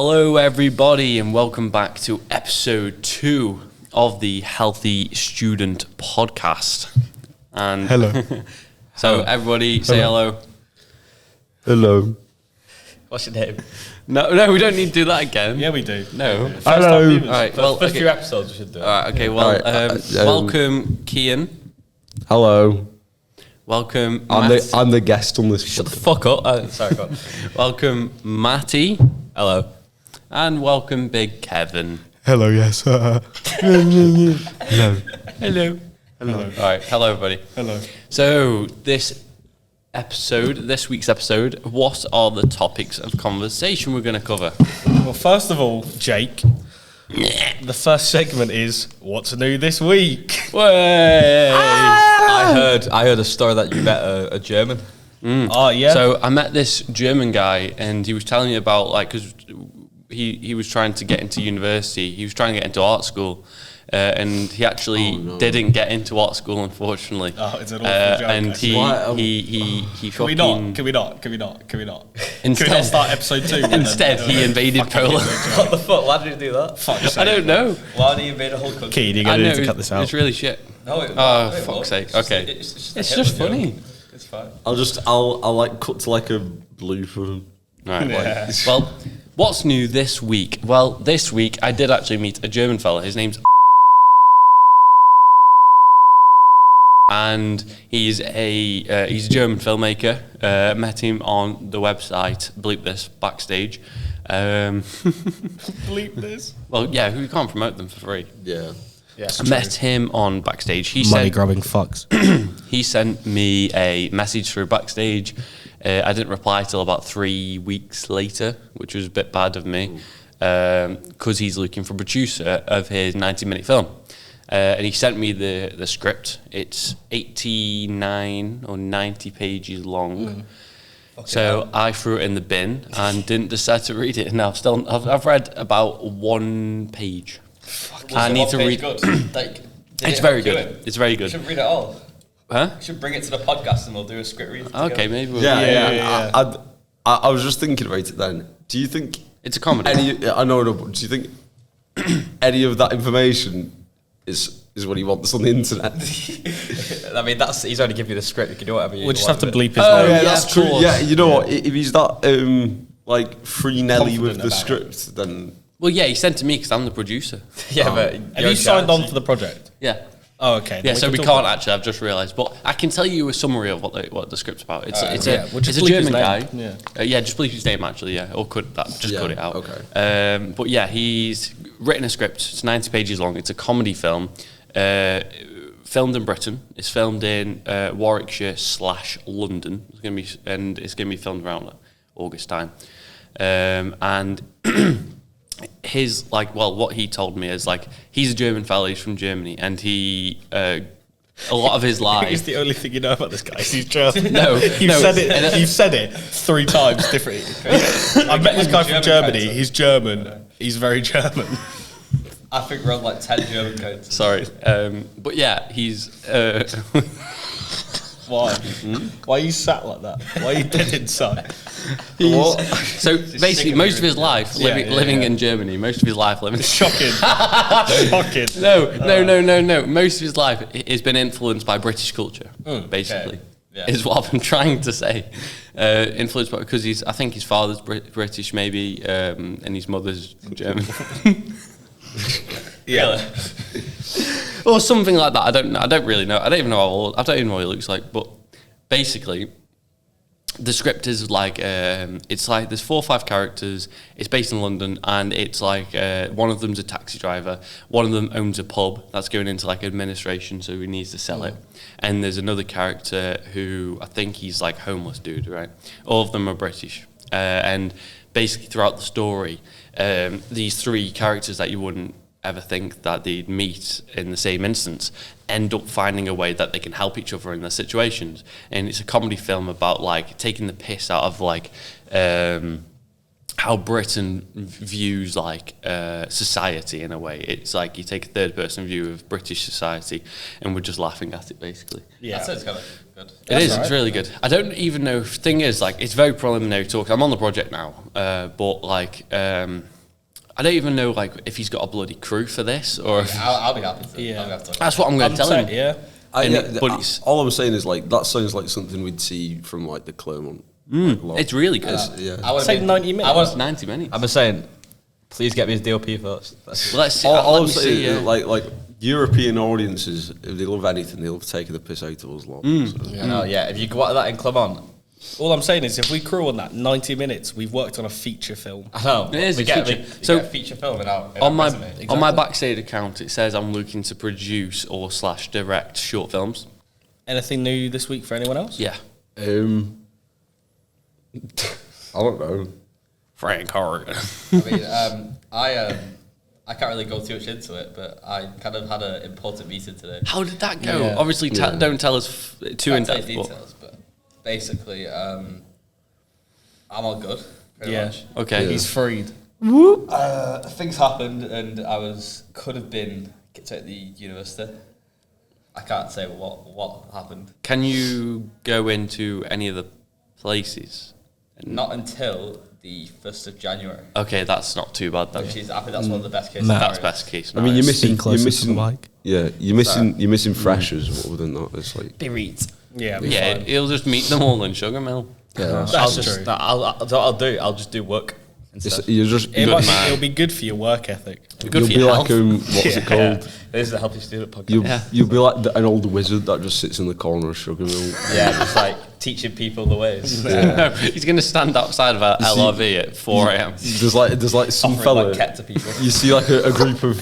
Hello everybody and welcome back to episode 2 of the Healthy Student Podcast. And hello. So everybody say hello. Hello. What's your name? No, we don't need to do that again. Yeah, we do. No. Hello. All right, well, first okay. few episodes we should do. All right, okay, well, welcome Cian. Hello. Welcome I'm the guest on this. Shut the fuck up. Sorry, go on. Welcome Matty. Hello. And welcome Big Kevin. Hello, yes. Hello. Hello. All right, hello everybody. Hello. So this week's episode, what are the topics of conversation we're going to cover? Well, first of all, Jake, the first segment is what's new this week. Way! I heard a story that you met a German. Oh, yeah. So I met this German guy, and he was telling me about, like, because he was trying to get into university. He was trying to get into art school, and he actually didn't get into art school, unfortunately. Oh, it's an awful joke. And he Can we not? Instead, Can we not start episode 2? Instead, he invaded Poland. What the fuck? Why did you do that? Fuck's sake. I don't know. Why did you invade a whole country? Keith, you're going to need to cut this out. It's really shit. No, Oh, fuck's sake. Okay. It's It's just funny. It's fine. I'll like cut to like a blooper. Right. Yeah. Well, what's new this week? Well, this week I did actually meet a German fella. His name's and he's a German filmmaker. Met him on the website. Bleep this backstage. Bleep this. Well, yeah, we can't promote them for free. Yeah. I met him on backstage. Money grabbing fucks. He sent me a message through backstage. I didn't reply till about 3 weeks later, which was a bit bad of me, because he's looking for a producer of his 90-minute film. And he sent me the script. It's 89 or 90 pages long. So I threw it in the bin and didn't decide to read it. And I've read about 1 page. I need to read. It's very good. It's very You good. should read it all. Huh? You should bring it to the podcast and we'll do a script read. Okay, maybe we'll. Yeah. I was just thinking about it then. Do you think It's a comedy. I know, but do you think any of that information is what he wants on the internet? I mean, he's only give you the script. You can do whatever you We'll just want have to with it. bleep his Oh, name. yeah, that's of true. course. Yeah, you know what? If he's that like free Nelly with Confident the about script, then Well, yeah, he sent to me because I'm the producer. Yeah, but Have you signed on for the project? Yeah. Oh, okay. Yeah, so we can can't talk actually. I've just realised, but I can tell you a summary of what the script's about. It's yeah, we'll it's just a bleep his German guy. name. Yeah. Just bleep his name actually. Yeah, or cut that. Just cut it out. okay. But yeah, he's written a script. It's 90 pages long. It's a comedy film. Filmed in Britain. It's filmed in Warwickshire/London. It's gonna be filmed around August time. And his what he told me is he's a German fella. He's from Germany, and he a lot of his It's life. the only thing you know about this guy. He's German. You've said it 3 times differently. I met this guy from Germany. He's German. He's very German. I think we're on like 10 German codes. Sorry, but yeah, he's. Why? Why are you sat like that? Why are you dead inside? So basically, most of his life living in Germany. Most of his life living. Shocking. Shocking. No. Most of his life has been influenced by British culture. Basically, okay. Yeah. is what I've been trying to say. Influenced by because I think his father's British maybe, and his mother's German. Yeah. Or something like that. I don't really know. I don't even know what he looks like. But basically, the script is it's like there's 4 or 5 characters. It's based in London, and it's one of them's a taxi driver. One of them owns a pub that's going into administration, so he needs to sell it. And there's another character who I think he's homeless dude, right? All of them are British, and basically throughout the story, these 3 characters that you wouldn't ever think that they'd meet in the same instance end up finding a way that they can help each other in their situations. And it's a comedy film about taking the piss out of how Britain views like society in a way. It's like you take a third person view of British society, and we're just laughing at it basically. Yeah, That sounds kind of good. It is. right. It's really good. I don't even know. Thing is, like, it's very preliminary talk. I'm on the project now, but like, I don't even know like if he's got a bloody crew for this or. If, I'll be happy to. Yeah. I'll be happy to. that's what I'm going to tell him. Yeah. But all I'm saying is like that sounds like something we'd see from like the Claremont. it's really good. Yeah. I would Say 90 minutes. I was 90 minutes. I'm just saying, please get me his DOP first. That's Well, let's see. All let I'm me saying see, is like European audiences, if they love anything, they love taking the piss out of us lot. So. yeah. If you go out of that in Clermont, All I'm saying is, if we crew on that 90 minutes, we've worked on a feature film. I know. It is we a get, feature. we So- get a feature film in our on my resume. on my backstage account, it says I'm looking to produce or / direct short films. Anything new this week for anyone else? Yeah, I don't know. Frank Horgan. I mean, I can't really go too much into it, but I kind of had an important meeting today. How did that go? Yeah. Obviously, don't tell us too in Can't say depth. But details, but basically, I'm all good. Pretty Yeah. much. okay, He's freed. Things happened, and I could have been kicked out of the university. I can't say what happened. can you go into any of the places? Not until the 1st of January, Okay, that's not too bad then. which is I think that's one of the best cases. That's best case. I mean, you're scenario. missing. closer You're to missing. the mic. Yeah, you're missing freshers. Other than that, it's like Yeah, Yeah, he'll just meet them all in Sugar Mill. That's I'll true. just, I'll just do work instead. you're just. It'll be good for your work ethic. Good You'll for be your like health. what's it called? This is the Healthy Student podcast. You'll be like an old wizard that just sits in the corner of Sugar Mill. Yeah, just like teaching people the ways. No, he's going to stand outside of our LRV at 4 a.m. There's like some Offering fella. like cat to people. You see like a group of.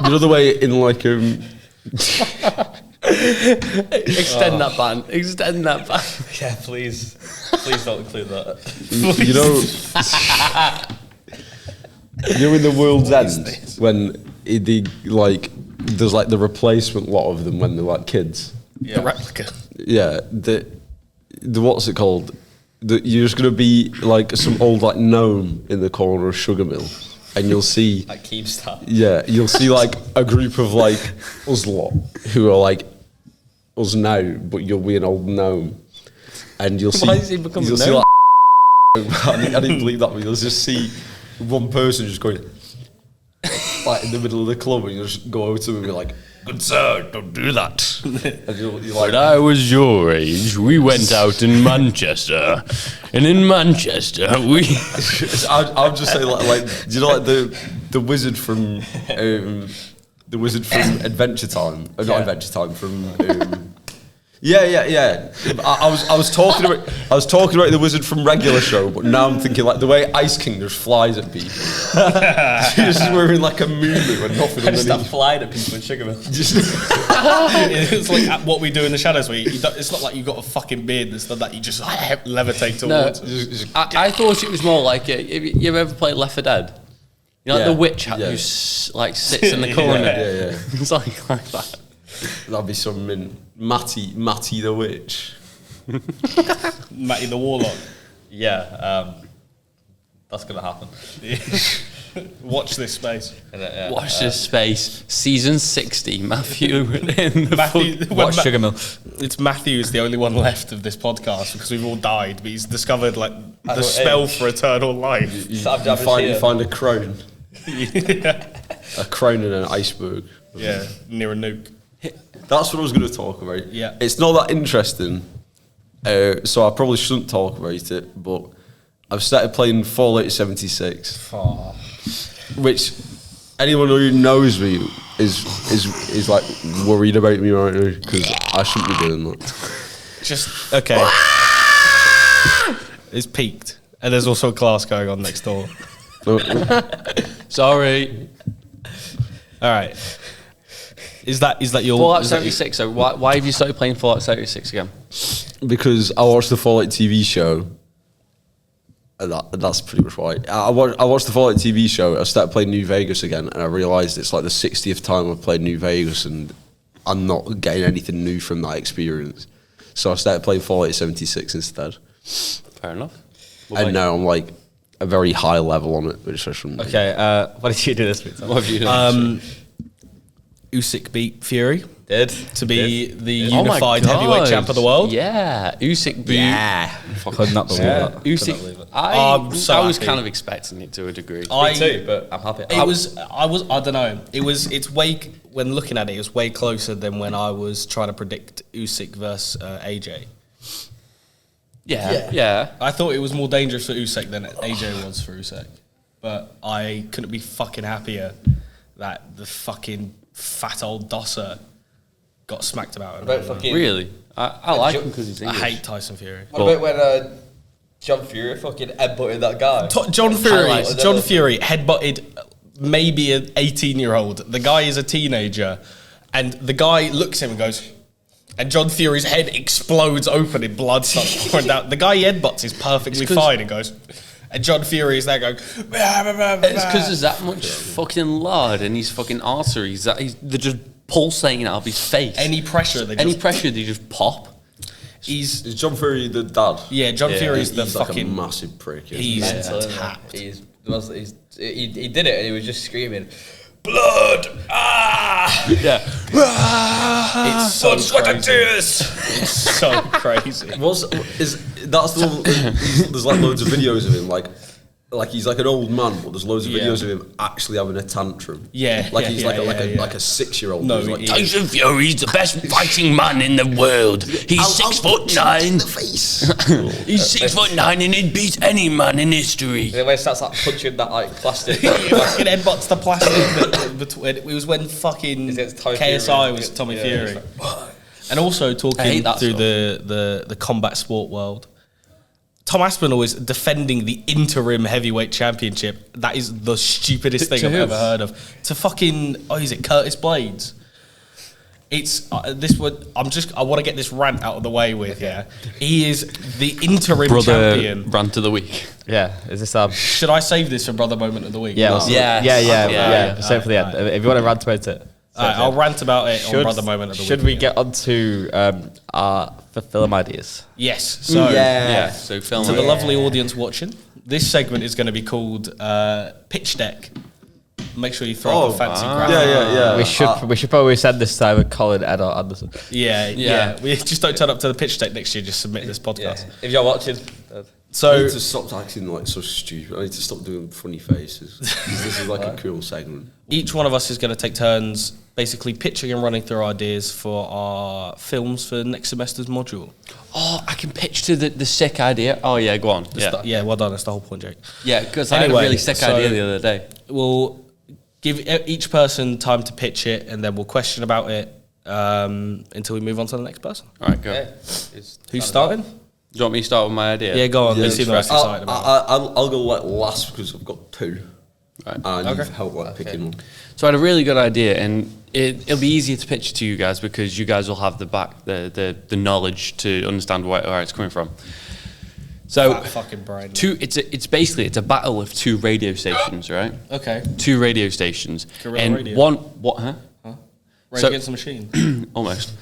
You know the way in like Extend that ban. Extend that ban. Yeah, please don't include that. you know in the World's End when there's like the replacement lot of them when they're like kids. The replica. Yeah, the what's it called? You're just gonna be like some old like gnome in the corner of Sugar Mill, and you'll see. Like Keemstar. Yeah, you'll see like a group of like us lot who are like us now, but you'll be an old gnome, and you'll see. Why has he become a you'll see gnome? like, I didn't believe that, but you'll just see one person just going like in the middle of the club, and you just go over to him and be like, "Good sir, don't do that." And you're like, When I was your age, we went out in Manchester, and in Manchester we. I'll just say like do you know like the wizard from Adventure Time, not Adventure Time from. Yeah. I was talking about the wizard from regular show, but now I'm thinking like the way Ice King just flies at people. He's just wearing like a movie with nothing I just start underneath. flying at people in Sugar Mill. It's like what we do in the shadows. Where it's not like you've got a fucking beard and stuff that you just levitate No, towards. I thought it was more like you ever played Left 4 Dead? You know, like Yeah, the witch yeah. who like sits in the corner. Yeah. It's like that. That'd be some Matty the witch. Matty the Warlock. Yeah, that's gonna happen. Watch this space. Watch this space. Season 60. Matthew in the Matthew, fuck- when Watch Sugar Mill. It's Matthew's the only one left of this podcast because we've all died, but he's discovered like the don't spell age. for eternal life. You I've find a crown, a crown and an iceberg. Yeah, near a nuke. That's what I was going to talk about. Yeah. It's not that interesting, so I probably shouldn't talk about it, but I've started playing Fallout 76, which anyone who knows me is like worried about me right now, because I shouldn't be doing that. Just okay. It's peaked, and there's also a class going on next door. Sorry. All right. Is that your Fallout is that your- 76. So why have you started playing Fallout 76 again? Because I watched the Fallout TV show. And that's pretty much why. I watched the Fallout TV show. I started playing New Vegas again, and I realised it's like the 60th time I've played New Vegas, and I'm not getting anything new from that experience. So I started playing Fallout 76 instead. Fair enough. And now I'm like a very high level on it, which I shouldn't. Okay, what did you do this week? Tom? What have you done? Usyk beat Fury Did to be the Oh my unified heavyweight God. champ of the world. Yeah, Usyk beat. Yeah. Could not believe that. Usyk. I'm so I was happy. kind of expecting it to a degree. I- Me too, but I'm happy. I don't know. It's way, when looking at it, it was way closer than when I was trying to predict Usyk versus AJ. yeah. I thought it was more dangerous for Usyk than AJ was for Usyk. But I couldn't be fucking happier that the fucking fat old dosser got smacked about. About fucking, Really, I like him because he's I English. hate Tyson Fury. what about when John Fury fucking headbutted that guy? John Highlights. Fury headbutted maybe an 18-year-old. The guy is a teenager, and the guy looks at him and goes, and John Fury's head explodes open and blood starts pouring down. The guy he headbutts is perfectly fine and goes, and John Fury is there going, It's because there's that much fucking lard in his fucking arteries that they're just pulsating out of his face. any pressure. Any pressure, they just pop. He's Is John Fury the dad? yeah. John Fury's the He's like a fucking. massive prick. isn't He's he? Mental, isn't it? tapped. He did it and he was just screaming, blood! Ah! Yeah. It's so crazy. It's so crazy. That's the one, there's like loads of videos of him like he's like an old man, but there's loads of Yeah. videos of him actually having a tantrum. Yeah, like yeah, he's yeah, like a 6-year-old. No, who's like, he- Tyson Fury's the best fighting man in the world. He's I'll 6'9". punch you in the face. He's 6'9" and he'd beat any man in history. The way it starts like punching that like plastic. Fucking headbutts the plastic. It was when fucking Is it Tommy KSI Fury? was Tommy Yeah. Fury. And also I talking hate that through stuff. the combat sport world. Tom Aspinall is defending the interim heavyweight championship. That is the stupidest thing To I've who? ever heard of. To fucking is it Curtis Blades? It's this would I want to get this rant out of the way with. Yeah, he is the interim Brother champion. rant of the week. Yeah, is this our... Should I save this for brother moment of the week? Yeah, No. let's- Yes. yeah. Save for the end. Alright. If you want to rant about it. Alright, I'll rant about it on brother moment of the week. Should we yeah. get on to our film ideas? Yes. So Yeah. So film. to the lovely audience watching, this segment is going to be called Pitch Deck. Make sure you throw up a fancy graphic. Yeah. We should probably send this time with Colin Edder Anderson. Yeah. We just don't turn up to the pitch deck next year. Just submit this podcast. If you're watching, I So need to stop acting like so stupid. I need to stop doing funny faces. This is like a cool segment. each one of us is going to take turns, basically pitching and running through ideas for our films for next semester's module. Oh, I can pitch to the sick idea. Oh yeah, go on. Yeah, well done. That's the whole point, Jake. Yeah, because I had a Anyway, really sick so- idea the other day. We'll give each person time to pitch it, and then we'll question about it until we move on to the next person. All right, go. yeah, Who's starting? Do you want me to start with my idea? Yeah, go on. Yeah, Let's see the most I'll, excited about. I'll go like last because I've got 2. Right. And I need Okay. help like picking one. So I had a really good idea, and it'll be easier to pitch to you guys because you guys will have the knowledge to understand where it's coming from. So Fat fucking brain. it's basically a battle of 2 radio stations, right? Okay. 2 radio stations, Guerrilla and radio. Huh? Rage So- Against the Machine. Almost.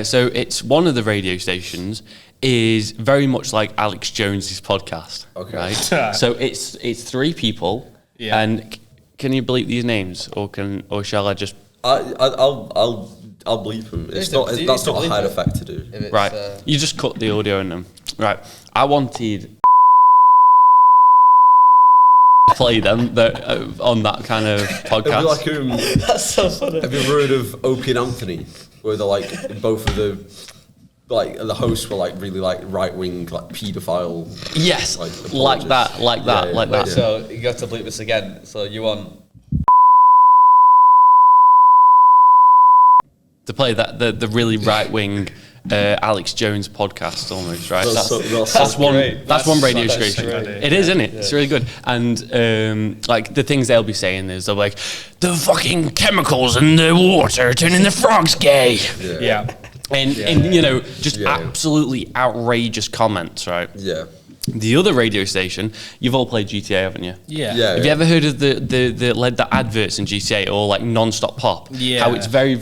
So it's one of the radio stations is very much like Alex Jones's podcast. Okay. Right. So it's 3 people. Yeah. And can you bleep these names, or shall I just? I'll bleep them. It's Just not. bleep That's not a it. hard effect to do. If it's, Right. You just cut the audio in them. Right. I wanted play them on that kind of It'd be podcast. like that's so funny. have you ever heard of Opie and Anthony, where they're like both of the hosts were like really like right wing like paedophile. Yes, Like like that, apologists. like Yeah. that. So you got to bleep this again. So you want To play that the really right wing Alex Jones podcast almost, right? That's one. great. That's one radio That's station. great. It is, isn't it? It's really good. And like the things they'll be saying is they're like, the fucking chemicals in the water turning the frogs gay. Yeah. And you know, just Yeah. absolutely outrageous comments, right? Yeah. The other radio station, you've all played GTA, haven't you? Yeah. Have you ever heard of the adverts in GTA or like non-stop pop? Yeah. How it's very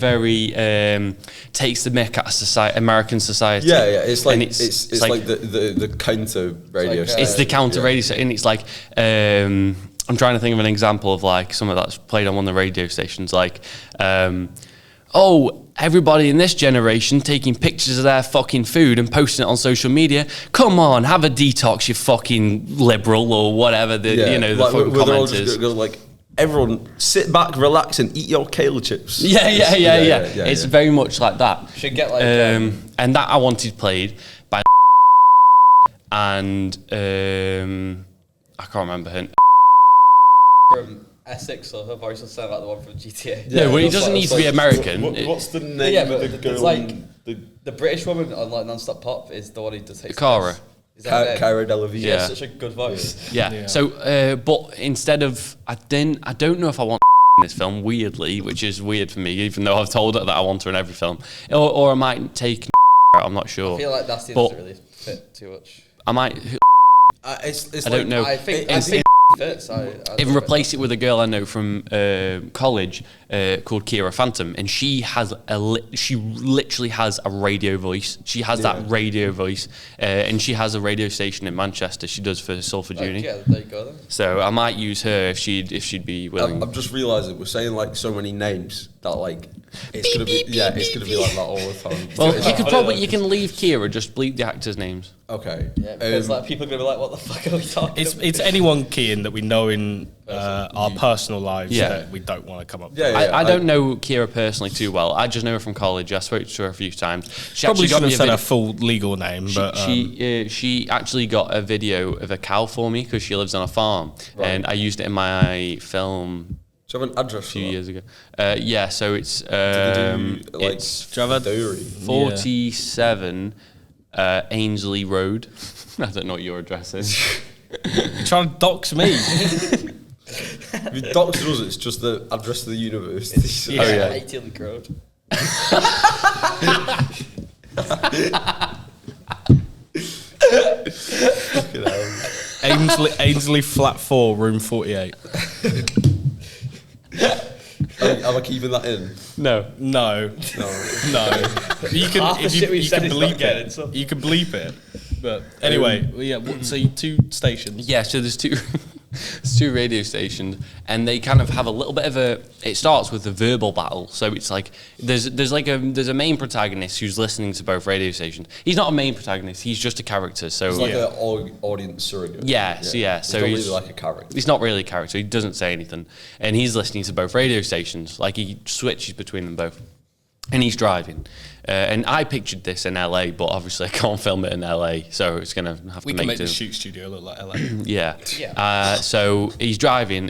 takes the mick out of American society. Yeah, it's like And it's like the counter radio. like, it's the counter radio station, and it's like I'm trying to think of an example of like something that's played on one of the radio stations, like everybody in this generation taking pictures of their fucking food and posting it on social media. Come on, have a detox, you fucking liberal or whatever the the like, fucking they're all comment just is. go like, everyone sit back, relax, and eat your kale chips. Yeah. It's very much like that. Should get like and that I wanted played by and I can't remember her. from Essex, or her voice will sound like the one from GTA. No, well, he doesn't need to be American. What's the name Yeah, of but the girl? it's like the British woman on like non-stop pop is the one who does hate. Cara. Is that her name? Cara Delevingne. She has such a good voice. Yeah. So, but instead of I don't know if I want in this film. Weirdly, which is weird for me, even though I've told her that I want her in every film, or I might take. I'm not sure. I feel like that scene But- doesn't really fit too much. I might. It's I don't know. I think fits. Even replace it with a girl I know from college called Kira Phantom, and she has she literally has a radio voice. She has that radio voice, and she has a radio station in Manchester. She does for Salford Uni. Yeah, there you go then. So I might use her if she'd be willing. I've just realised that we're saying like so many names that like it's gonna be it's gonna be like that all the time. Well, you can leave Kira, just bleep the actors' names. Okay. Yeah, because like people are gonna be like, "What the fuck are we talking?" about? It's anyone keying that we know in our personal lives Yeah. that we don't want to come up with. Yeah. I don't know Kira personally too well. I just know her from college. I spoke to her a few times. She Probably actually got shouldn't me have a said video. her full legal name, but She actually got a video of a cow for me because she lives on a farm, and I used it in my film Do you have an address a few for that? years ago. Yeah, so it's Did they do, like, it's do you have a- dowry? 47 Ainsley Road. I don't know what your address is. you're trying to dox me. If you doctor us, it's just the address of the university. So- Yeah, Oh, yeah. 80 Link Road. Fucking hell. Ainsley Flat 4, Room 48. Am I keeping that in? No. No. You can Half the shit we said is not bleep getting, it. so. You can bleep it. But anyway, so 2 stations. Yeah, so there's two radio stations, and they kind of have a little bit of a. It starts with a verbal battle, so it's like there's a main protagonist who's listening to both radio stations. He's not a main protagonist; he's just a character. So It's like an audience surrogate. Yeah, so He's so not he's really like a character. He's not really a character. He doesn't say anything, and he's listening to both radio stations. Like he switches between them both, and he's driving. And I pictured this in LA, but obviously I can't film it in LA, so it's gonna have We to can make make the do. shoot studio look like LA. Yeah. Yeah. So he's driving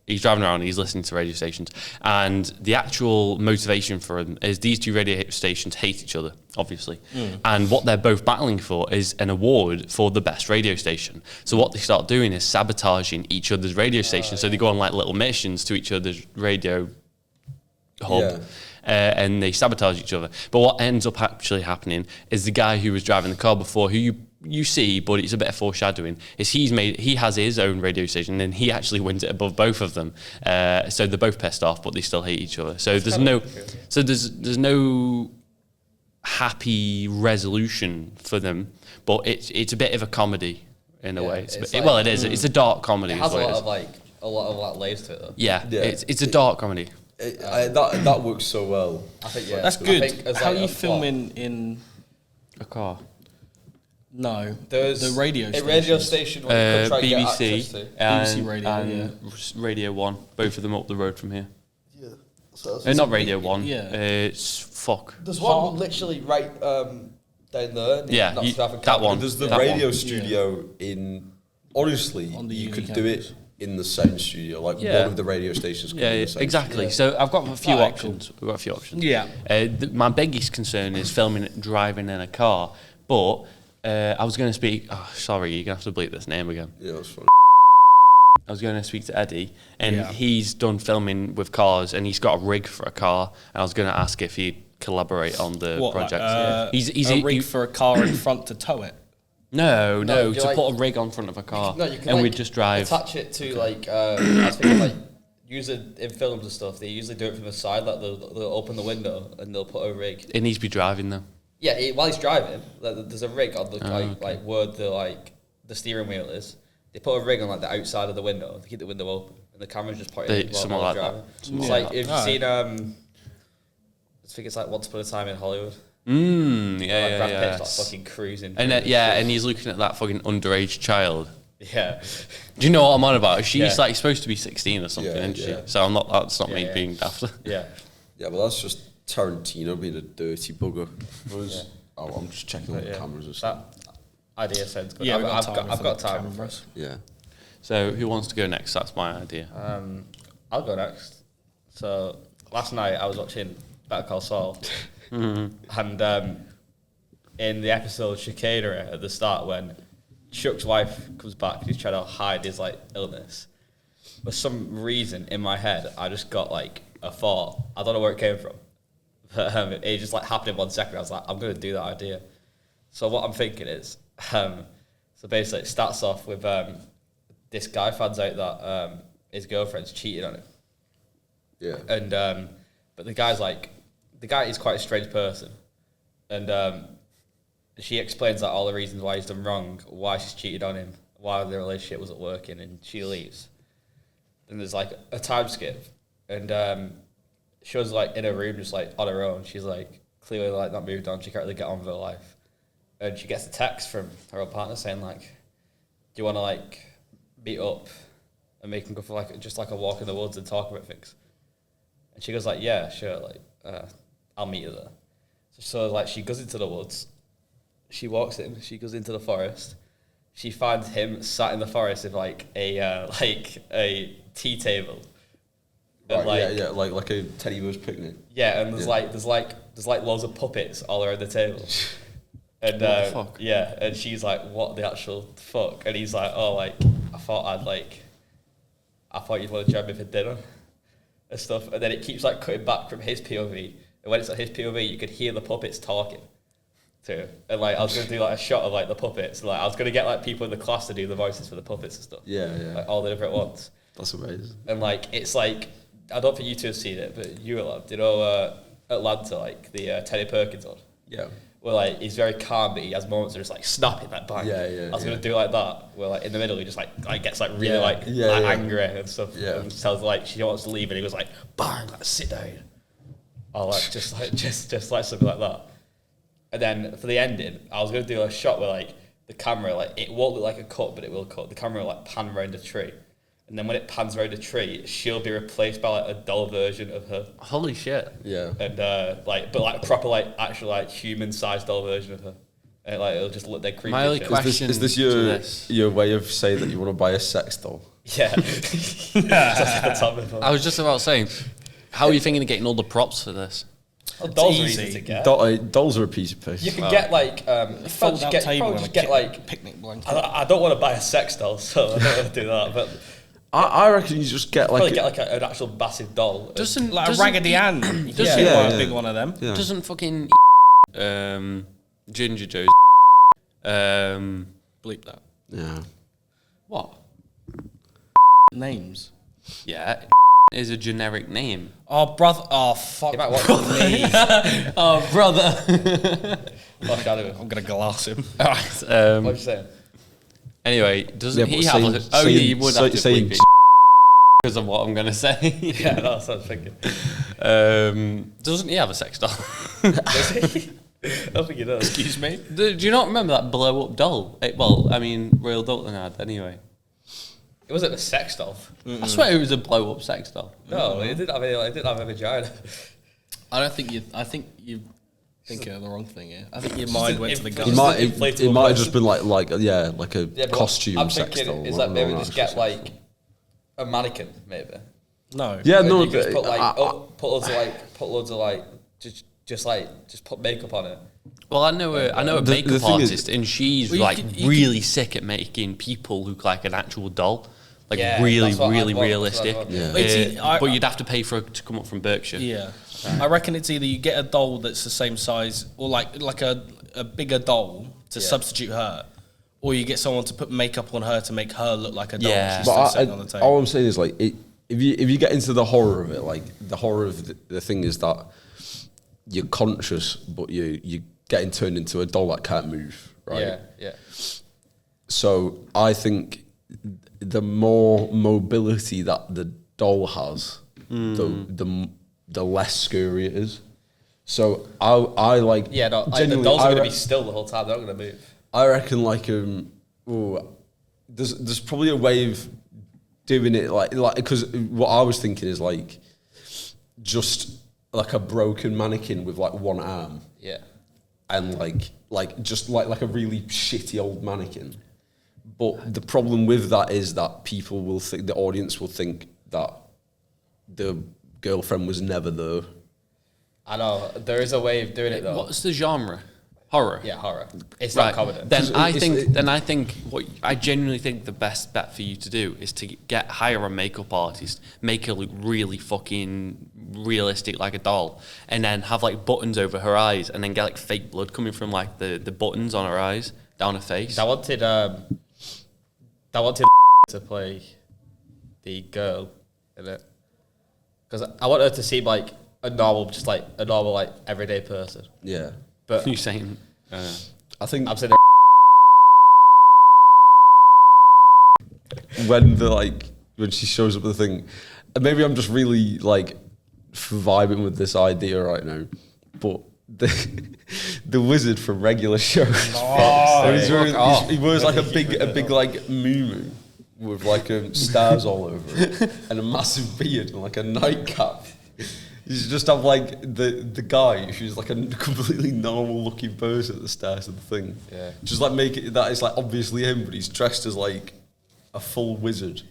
he's driving around, he's listening to radio stations, and the actual motivation for him is these two radio stations hate each other, obviously. And what they're both battling for is an award for the best radio station. So what they start doing is sabotaging each other's radio stations. So they go on like little missions to each other's radio hub. Yeah. And they sabotage each other. But what ends up actually happening is the guy who was driving the car before, who you see, but it's a bit of foreshadowing, is he has his own radio station, and he actually wins it above both of them. So they're both pissed off, but they still hate each other. So there's no happy resolution for them, but it's a bit of a comedy in a way. it's It is. It's a dark comedy. It is has what it is. a lot of layers to it though. Yeah, Yeah. it's a dark comedy. That works so well. I think yeah. That's I good. think as, How are like, you a filming in... A car. No, There's the radio a radio stations. station where you could try and get BBC access to. and, BBC Radio, and Radio 1, both of them up the road from here. Yeah. So Not Radio 1, Yeah. It's fuck. There's one literally right down there. Yeah, not you- to have a that camera. one. There's the That radio one. studio in. Honestly, On the you uni could do it campus. in the sound studio. Like Yeah. one of the radio stations. Could Yeah, be yeah, the sound exactly. studio. So I've got a few Alright, options. We've got a few options. Yeah. My biggest concern is filming it driving in a car, but I was going to speak. Oh, sorry, you're going to have to bleep this name again. Yeah, that's fine. I was going to speak to Eddie, and Yeah. he's done filming with cars, and he's got a rig for a car. And I was going to ask if he'd collaborate on the What, project. like, he's a rig he- for a car in front to tow it? No, No, to like- put a rig on front of a car, No, you can and like, we'd just drive. attach it to like I was thinking like usually in films and stuff they usually do it from the side, like they'll open the window and they'll put a rig. It needs to be driving though. Yeah, while he's driving, like, there's a rig on the okay. like where the steering wheel is. They put a rig on like the outside of the window to keep the window open, and the camera's just pointing Something while like driving. that. It's Something like like if you've seen I think it's like Once Upon a Time in Hollywood. Yeah, Like yeah, Brad yeah. Pitt's like fucking cruising. And through and he's looking at that fucking underage child. yeah. Do you know what I'm on about? She's Yeah. like supposed to be 16 or something, Yeah, isn't she? yeah. So that's not me Yeah. being daft. Yeah. Yeah, but that's just Tarantino being a dirty bugger. I'm just checking all the Yeah. cameras and stuff. That idea sounds good. Yeah, I've got time. cameras. Yeah. So who wants to go next? That's my idea. I'll go next. So last night I was watching Better Call Saul, and in the episode Chicana at the start when Chuck's wife comes back, he's trying to hide his like illness. For some reason in my head, I just got like a thought. I don't know where it came from, but it just like happened in 1 second. I was like, I'm gonna do that idea. So what I'm thinking is, so basically it starts off with this guy finds out that his girlfriend's cheated on him. Yeah. And but the guy is quite a strange person, and she explains that all the reasons why he's done wrong, why she's cheated on him, why the relationship wasn't working, and she leaves. Then there's like a time skip, and she was like in a room just like on her own. She's like clearly like not moved on. She can't really get on with her life, and she gets a text from her old partner saying like, "Do you want to like meet up and we can go for like just like a walk in the woods and talk about things?" And she goes like, "Yeah, sure, like I'll meet you there." So like she goes into the woods, she walks in, she goes into the forest, she finds him sat in the forest with like a tea table. And, Right, yeah, like a Teddy Bear's picnic. yeah, and there's loads of puppets all around the table. And What the fuck? yeah, and she's like, "What the actual fuck?" And he's like, "Oh, like I thought you'd want to join me for dinner and stuff." And then it keeps like cutting back from his POV, and when it's at his POV, you could hear the puppets talking to him. And like I was gonna do like a shot of like the puppets, like I was gonna get like people in the class to do the voices for the puppets and stuff. Yeah, yeah. Like all the different ones. That's amazing. And like it's like I don't think you two have seen it, but you will have. You know, Atlanta, like the Teddy Perkins one. Yeah. Where like he's very calm, but he has moments where it's like snapping, like bang. Yeah, I was yeah. gonna do like that, where like in the middle he just like gets like really Yeah, like yeah. angry and stuff. Yeah. And tells like she wants to leave, and he was like bang, like sit down. Or like just like something like that. And then for the ending, I was gonna do a shot where like the camera like it won't look like a cut, but it will cut. The camera will like pan around a tree. And then when it pans around a tree, she'll be replaced by like a doll version of her. Holy shit. Yeah. And but like proper like actual like human sized doll version of her. And like it'll just look like creepy. My only as shit. question- Is this to your this. your way of saying that you want to buy a sex doll? Yeah. That's the top of it. I was just about saying, how are you thinking of getting all the props for this? Well, dolls are easy. easy to get. Dolls are a piece of piss. You can get like Fold out table and a just get like picnic blanket. I don't want to buy a sex doll, so I don't want to do that. But I reckon you just get probably like get like an actual massive doll. Doesn't Like a doesn't- Raggedy Ann. You can Yeah. get Yeah, a yeah. big one of them. Yeah. Doesn't fucking Ginger Joe's Bleep that. Yeah. what? Names. Yeah, is a generic name. Oh, brother. Oh, fuck. You might want me. Oh, brother. Fuck out of it. I'm going to glass him. All right. What you saying? Anyway, doesn't he but have? saying- Oh, yeah, you would have to saying bleep it because of what I'm gonna say. Yeah, that's what I was thinking. Doesn't he have a sex doll? Does he? I don't think he does. Excuse me? Do you not remember that blow up doll? Well, I mean, Royal Dalton had anyway. It wasn't a sex doll. I swear it was a blow up sex doll. No, it didn't have any. It didn't have a vagina. I think you thinking of the wrong thing here. I think your mind went to the It It gun. might an inflatable it might have person. just been like a Yeah, but costume I'm sex thinking doll. is not that maybe an just actual get sex like a mannequin, maybe. No. Yeah, And no, you can just put like I- put loads of like just put makeup on it. Well, I know a The makeup thing is- artist, and she's Well, you like could- you really sick at making people look like an actual doll, like Yeah, really, that's what really I'd want, realistic. that's what I'd I'd want. But see, But you'd have to pay for it to come up from Berkshire. Yeah. I reckon it's either you get a doll that's the same size or like a bigger doll to Yeah. substitute her, Or you get someone to put makeup on her to make her look like a doll. Yeah. She's But still sitting on the table. all I'm saying is like, if you get into the horror of it, like the horror of the thing is that you're conscious, but you're getting turned into a doll that can't move, right? Yeah, yeah. So I think the more mobility that the doll has, the less scary it is. So I like Yeah, no, like, the genuinely, dolls are I going to re- be still the whole time. They're not going to move. I reckon like there's probably a way of doing it like because what I was thinking is like just like a broken mannequin with like one arm Yeah. and like just like a really shitty old mannequin. But the problem with that is that people will think, the audience will think that the girlfriend was never there. I know. There is a way of doing it, though. What's the genre? Horror. Yeah, horror. It's Right. not comedy. Then I it's- think what I genuinely think the best bet for you to do is to hire a makeup artist, make her look really fucking realistic like a doll, and then have like buttons over her eyes, and then get like fake blood coming from like the buttons on her eyes down her face. I wanted to play the girl in it because I want her to seem like a normal, like everyday person. Yeah. But You saying? I think I'm saying when she shows up with the thing, and maybe I'm just really like vibing with this idea right now, but the wizard from regular shows, he wears like a big like muumuu with like stars all over it and a massive beard and like a nightcap. You just have like the guy who's like a completely normal looking person at the start of the thing. Yeah. Just like make it that it's like obviously him, but he's dressed as like a full wizard.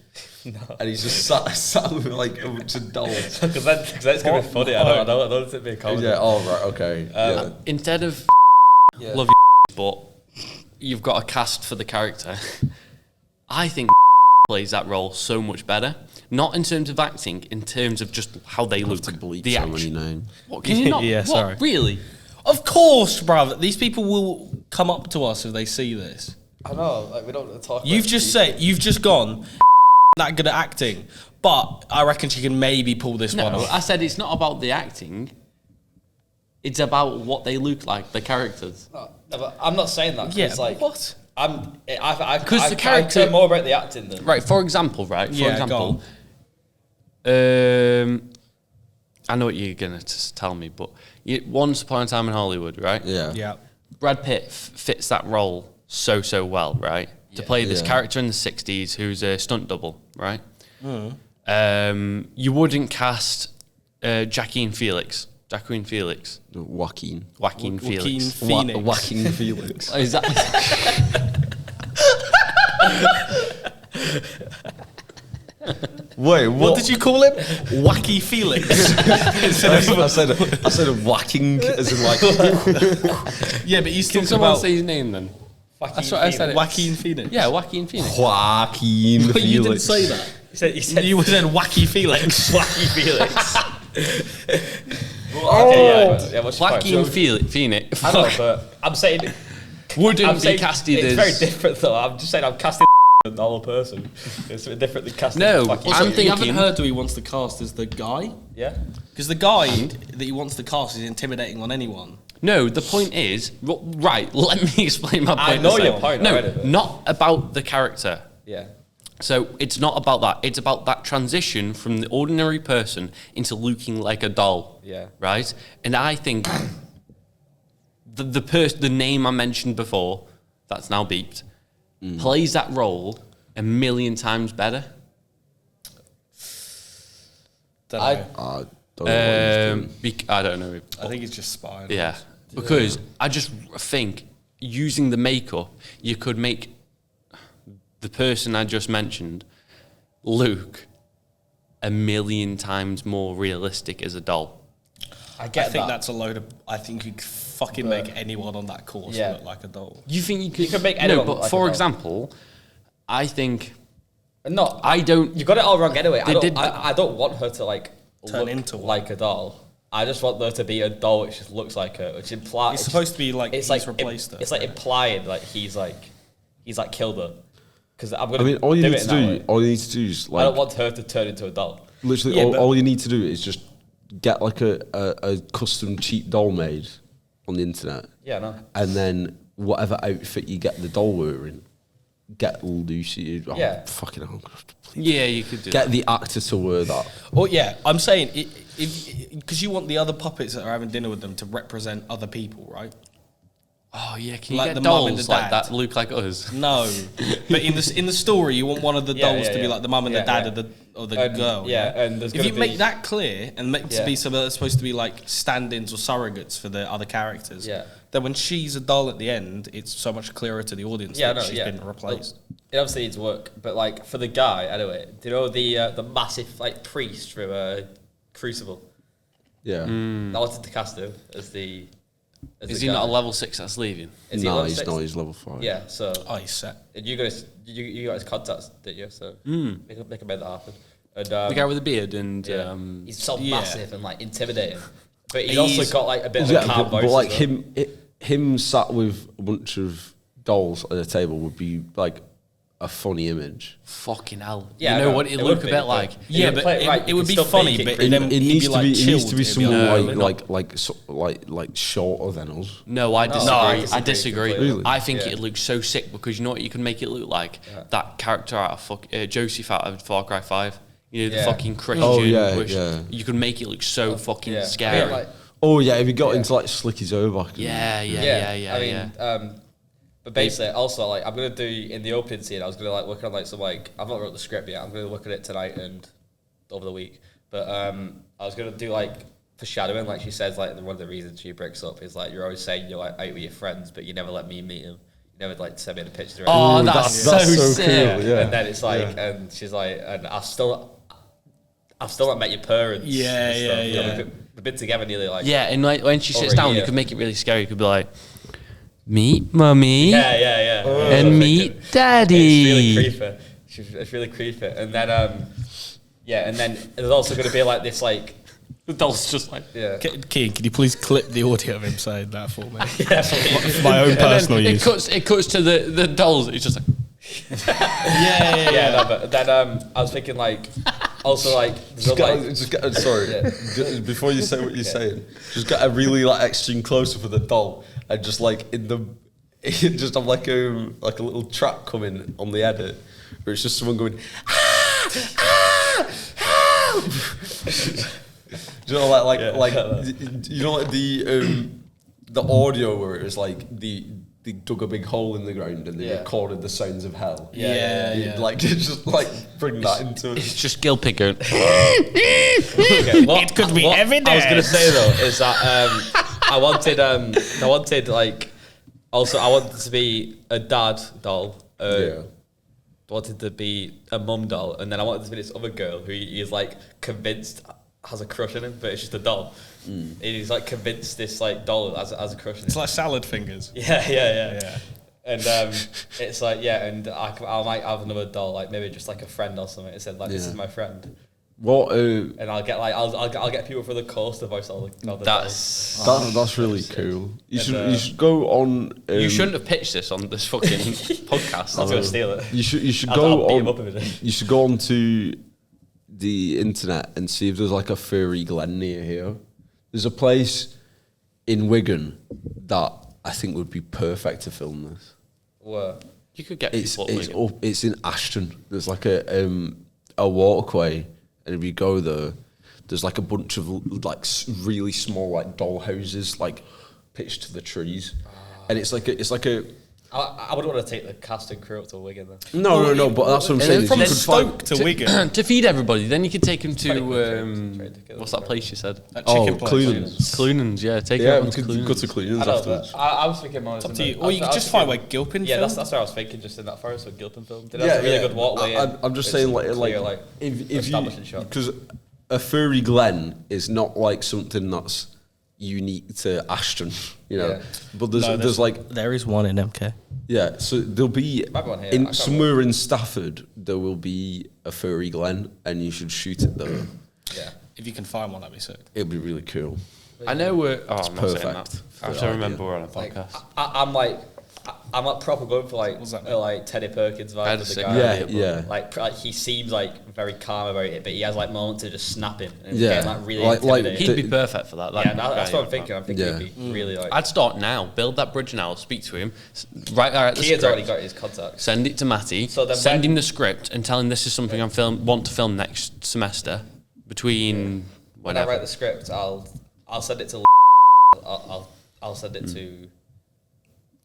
And he's just sat with like a bunch of dolls. because that's gonna be funny. I don't want it to be a comedy. Yeah, oh right, okay. Yeah. Instead of Yeah. love you, but you've got a cast for the character. I think plays that role so much better. Not in terms of acting, in terms of just how they look. To bleep The so action. many names. What can you not? Yeah, what? sorry. Really? Of course, bruv. These people will come up to us if they see this. I know. Like we don't talk. You've just gone that good at acting, but I reckon she can maybe pull this one No, off. I said it's not about the acting. It's about what they look like, the characters. No, but I'm not saying that. Yeah, It's like what? Because the character- I care more about the acting than Right, for example, right? For Yeah, example, I know what you're going to tell me, but Once Upon a Time in Hollywood, right? Yeah. Yeah. Brad Pitt fits that role so well, right? To play this character in the 60s who's a stunt double, right? You wouldn't cast Joaquin Felix. Joaquin. Joaquin Felix. Phoenix. Joaquin Felix. Is that Wait, What did you call him? Wacky Felix. I said whacking as in like Yeah, but he's Can talking someone about say his name then? That's what I said. Joaquin Phoenix. Yeah, Joaquin Phoenix. Joaquin But Felix. you didn't say that. You said You said Wacky Felix. Wacky Felix. Okay, yeah. What's your point? Joaquin Phoenix. I know, but I'm saying Wouldn't I'm be saying casted it's as... very different though. I'm just saying I'm casting a normal person. It's a bit different than casting. No, Joaquin I'm Phoenix. You haven't thinking- heard who he wants to cast as the guy? Yeah. Because the guy that he wants to cast is intimidating on anyone. No, the point is... Right, let me explain my point. I know a your second. point No, already, but- not about the character. Yeah. So it's not about that. It's about that transition from the ordinary person into looking like a doll. Yeah. Right? And I think the name I mentioned before, that's now beeped, plays that role a million times better. Don't I- know. I don't know what he's doing. I don't know. I think he's just spying. Yeah. Because I just think using the makeup, you could make the person I just mentioned look a million times more realistic as a doll. I I get think that. that's a load of. I think you could fucking make anyone on that course Yeah. look like a doll. You think you could? You could make no, anyone but look like a for doll. example, I think No, I don't. you got it all wrong anyway. They I don't want her to like Turn look into one. like a doll. I just want there to be a doll which just looks like her, which implies It's supposed to be like it's he's like replaced her. It's like implying like he's he's like killed her. Because I'm gonna. I mean, all you do need it to in that do, way. all you need to do is I don't like want her to turn into a doll. literally Yeah, all you need to do is just get like a custom cheap doll made on the internet. Yeah, no. And then whatever outfit you get the doll wearing, get Lucy. Oh, Yeah. fucking hell. Yeah, you could do Get that. the actor to wear that. Well, yeah, I'm saying because you want the other puppets that are having dinner with them to represent other people, right? Oh yeah, can you Like get the mum and dolls the like dad. that look like us? No, but in the story, you want one of the Yeah, dolls yeah, to be yeah. like the mum and the Yeah, dad yeah. or the And, girl. yeah, and there's if you gonna make be- that clear and make it to Yeah. be something that's supposed to be like stand-ins or surrogates for the other characters, Yeah. then when she's a doll at the end, it's so much clearer to the audience Yeah, that no, she's yeah. been replaced. It obviously needs work, but like for the guy, anyway, do you know the massive like priest from Crucible? Yeah. I wanted to cast him as the. As Is the he not guy. a level 6 that's leaving? Is he No, level he's 6? not. He's level 5. Yeah, so Oh, he's set. and you got his contacts, didn't you? So make him make that happen. And The guy with the beard and yeah. He's so yeah. massive and like intimidating, but he's He's- also got like a bit of Yeah, a calm voice. but like as well. him sat with a bunch of dolls at a table would be like a funny image. fucking hell. Yeah, you know no, what it it look would a be, bit but- like? Yeah, can but play it right, it you would can be still funny, make it but creepy. then It he'd needs be to like be. It needs chilled. to be It'd someone No, like shorter than us. No, I disagree. I I disagree disagree. completely. Really? I think Yeah. it looks so sick because you know what you can make it look like? That character out of Joseph out of Far Cry 5. You know, the Yeah. fucking Christian. Oh, yeah, which yeah. You can make it look so fucking Yeah. scary. I mean, like, Oh yeah, if you got into like Slicky Zobak. yeah. I mean, but basically, also like I'm gonna do in the opening scene. I was gonna like work on like some like I've not wrote the script yet. I'm gonna work on it tonight and over the week. But I was gonna do like foreshadowing, like she says, like one of the reasons she breaks up is like you're always saying you're like out with your friends, but you never let me meet him. You never like send me the picture. Oh, Ooh, that's that's so so sick. cool. Yeah. And then it's like, and she's like, and I've still not met your parents. Yeah, and stuff. yeah. We've been together nearly like. Yeah, and like when she sits Over a down, you year. could make it really scary. You could be like, meet mummy Yeah. and meet daddy. It's really creepy. It's really creepy. And then, and then there's also going to be like this, like, The doll's just like... yeah. Keane, can you please clip the audio of him saying that for me? Yeah, For my own personal use. It cuts to the dolls. It's just like... yeah, no, but then I was thinking, like, also, like, Sorry, Yeah. just before you say what you're saying, just get a really like extreme close up of the doll and just like in the, just have like a little track coming on the edit where it's just someone going, help! Do you know like you know like the audio where it was like they dug a big hole in the ground and they Yeah. recorded the sounds of hell. Yeah. Like just like bring that into it. It's just Gil Picker. Okay, It could be every I was day. gonna say though is that I wanted like also I wanted to be a dad doll. Yeah. I wanted to be a mum doll, and then I wanted to be this other girl who he is like convinced has a crush on him, but it's just a doll. And he's like convinced this like doll has a crush on him. It's like salad fingers. Yeah. And it's like and I might have another doll, like maybe just like a friend or something. It said like this Yeah. is my friend. What? And I'll get like I'll get people for the course to voice all the dolls. That's really cool. You And, should go on. You shouldn't have pitched this on this fucking podcast. I was gonna steal it. You should I'll go beat him on. up if it is. You should go onto the internet and see if there's like a furry Glen near here. There's a place in Wigan that I think would be perfect to film this. Whoa. You could get It's people it's up. up. It's in Ashton. There's like a waterway, and if you go there, there's like a bunch of like really small like doll houses like pitched to the trees, and it's like a. I would want to take the cast and crew up to Wigan then. No, but that's what I'm saying. Is From you could Stoke find, to Wigan. To feed everybody, then you could take them Trade to together. what's that place you said? That oh, chicken place. Cleanan's. Clunan's, yeah. Take Yeah, everyone we to could go to Clunan's. Cleanan's I know, afterwards. but I was thinking more. It's up to you. Or you could just find where Gilpin Yeah, filmed. that's what I was thinking. Just in that forest where Gilpin filmed. It has a really good walkway. I'm just saying, like if you establishing shot. because a furry Glen is not like something that's unique to Ashton, you know. Yeah. But there's like There is one in MK. yeah, so there'll be Might be one here, I can't somewhere in Stafford there will be a furry Glen, and you should shoot it there. Yeah. If you can find one, that'd be sick. It'll be really cool. I know we're. Oh, I'm not saying perfect that. I have for to the remember idea. we're on a Like, podcast. I'm like, I'm like proper going for like What's that mean? like Teddy Perkins vibe I'd of the say- guy. Yeah. Like he seems like very calm about it, but he has like moments of just snapping and Yeah. getting like really Like- intimidating. He'd be perfect for that. Yeah, that's what I'm thinking. I'm thinking Yeah. he'd be really like. I'd start now, build that bridge now, speak to him, write out the Kian's script, already got his contacts. send it to Matty, So then send when- him the script and tell him this is something want to film next semester between When I whenever. write the script, I'll send it to. I'll send it to.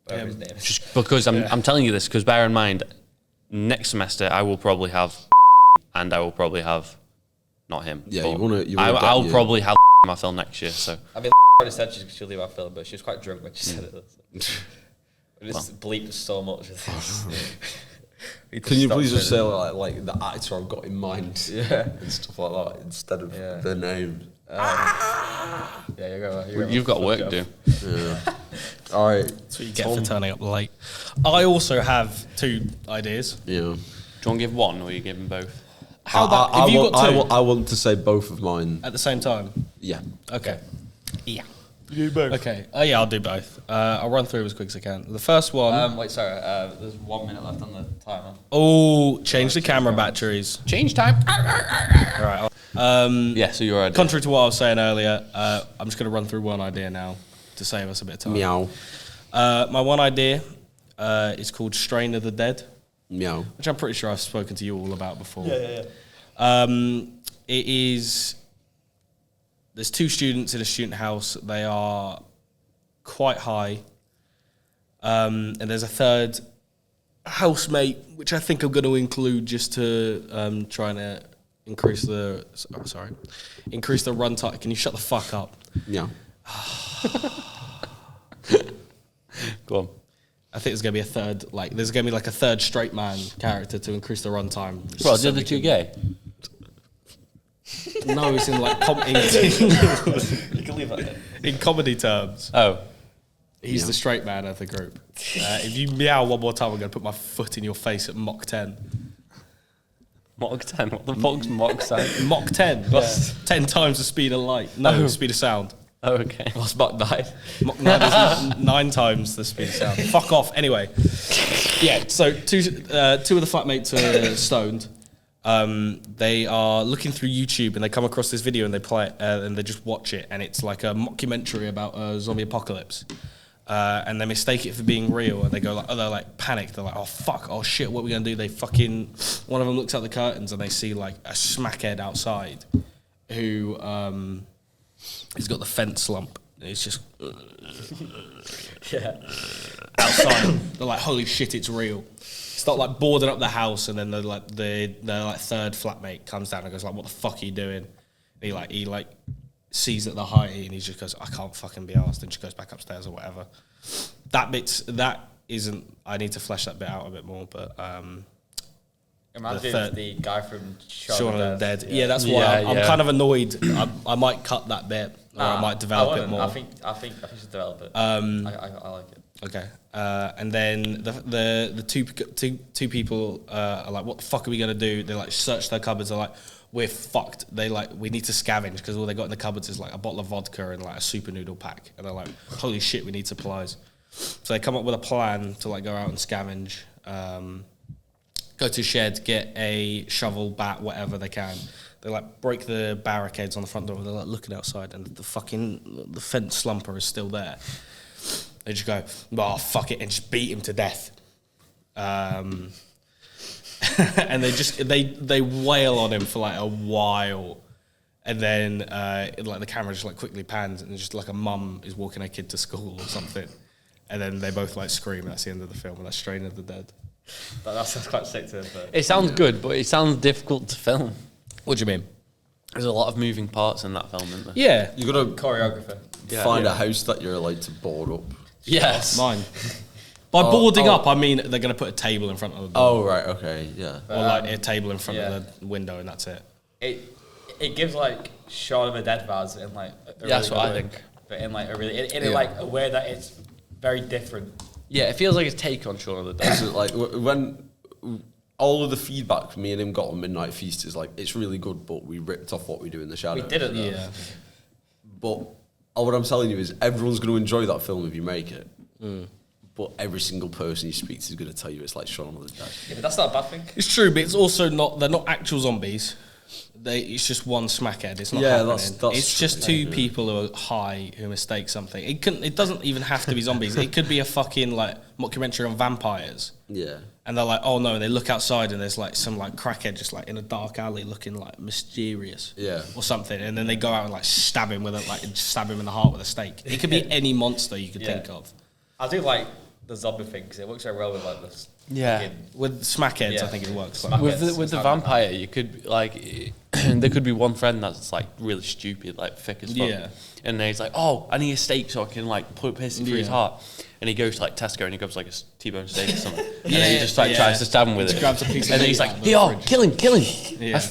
Whatever his name is. Just because I'm telling you this because bear in mind, next semester I will probably have and I will probably have not him. Yeah, but you wanna get I'll your- probably have my film next year. So I mean, already said she'll leave our film, but she was quite drunk when she said it. We just bleeped so much. Can you please just say like the actor I've got in mind Yeah. and stuff like that instead of Yeah. the name? Yeah, you've got work to do. All right. That's what you get for turning up late. I also have 2 ideas. Yeah. Do you want to give one or you give them both? How about if you want, got 2 I want to say both of mine. at the same time? Yeah. Okay. Yeah. You do both. Okay. Oh yeah, I'll do both. I'll run through as quick as I can. The first one. Wait, sorry. There's 1 minute left on the timer. Change the camera batteries. Change time. All right. Yeah, so you're already. Contrary to what I was saying earlier, I'm just going to run through one idea now to save us a bit of time. Meow. My one idea is called Strain of the Dead, Meow. which I'm pretty sure I've spoken to you all about before. It is. There's 2 students in a student house. They are quite high. And there's a third housemate, which I think I'm going to include just to try and increase the runtime. Can you shut the fuck up? Meow. Go on. I think there's going to be a third, there's going to be a third straight man character to increase the runtime. Bro, the other 2 gay. No, it's in You can leave that in. in comedy terms. Oh. He's the straight man of the group. If you meow one more time, I'm going to put my foot in your face at Mach 10. Mach 10? What the fuck's Mach 10? Mach 10. Yeah. 10 times the speed of light. No, speed of sound. Oh, okay. What's Mach 9? Mach 9 is 9 times the speed of sound. Fuck off. Anyway. Yeah, so two of the flatmates are stoned. They are looking through YouTube and they come across this video and they play it and they just watch it, and it's like a mockumentary about a zombie apocalypse. And they mistake it for being real, and they go they're panicked. They're like, oh fuck, oh shit, what are we gonna do? They one of them looks out the curtains and they see a smackhead outside who he's got the fence slump. And he's just outside. They're like, holy shit, it's real. Start boarding up the house, and then their third flatmate comes down and goes what the fuck are you doing? And he sees that they're high, and he just goes, I can't fucking be arsed, and just goes back upstairs or whatever. That isn't. I need to flesh that bit out a bit more, but Reminds me of the guy from Shaun of the Dead. Yeah, that's Yeah, why I'm yeah. kind of annoyed. I might cut that bit, or I might develop it more. I think you should develop it. I like it. Okay, and then the two people are like, what the fuck are we gonna do? They search their cupboards. They're like, we're fucked. They we need to scavenge because all they got in the cupboards is a bottle of vodka and a super noodle pack. And they're like, holy shit, we need supplies. So they come up with a plan to go out and scavenge. Go to a shed, get a shovel, bat, whatever they can. They break the barricades on the front door. They're looking outside, and the fence slumper is still there. They just go, oh fuck it, and just beat him to death. And they wail on him for a while, and then the camera just quickly pans, and just a mum is walking her kid to school or something, and then they both scream. That's the end of the film, and that's Strain of the Dead. That sounds quite sick to but It sounds good, but it sounds difficult to film. What do you mean? There's a lot of moving parts in that film, isn't there? Yeah, You gotta choreographer. find a house that you're allowed to board up. Yes. mine. By boarding up, I mean they're going to put a table in front of the door. Oh right, okay, yeah. Or a table in front of the window, and that's it. It gives Shaun of the Dead vibes in That's what I way. think. But in a really a way that it's very different. Yeah, it feels like a take on Shaun of the Dead. So, when all of the feedback me and him got on Midnight Feast is it's really good, but we ripped off What We Do in the Shadows. We did it though. Yeah. But what I'm telling you is everyone's going to enjoy that film if you make it. but every single person you speak to is going to tell you it's like Shaun of the Dead. Yeah, but that's not a bad thing. It's true, but it's also not. They're not actual zombies. It's just one smackhead. It's not happening. It's just two people who are high who mistake something. It doesn't even have to be zombies. It could be a fucking like mockumentary on vampires. Yeah. And they're like, oh no, and they look outside and there's like some like crackhead just like in a dark alley looking like mysterious. Yeah. Or something. And then they go out and like stab him in the heart with a stake. It could be any monster you could think of. I do like the zombie thing because it works very well with like the With smackheads, I think it works. Like. With the vampire, you could like there could be one friend that's like really stupid, like thick as fuck. Yeah. And then he's like, "Oh, I need a steak so I can like put piss through his heart." And he goes to like Tesco and he grabs like a T-bone steak or something. And then he just like tries to stab him with it. Grabs a piece of and then he's like, "Yo, kill him!" Yeah.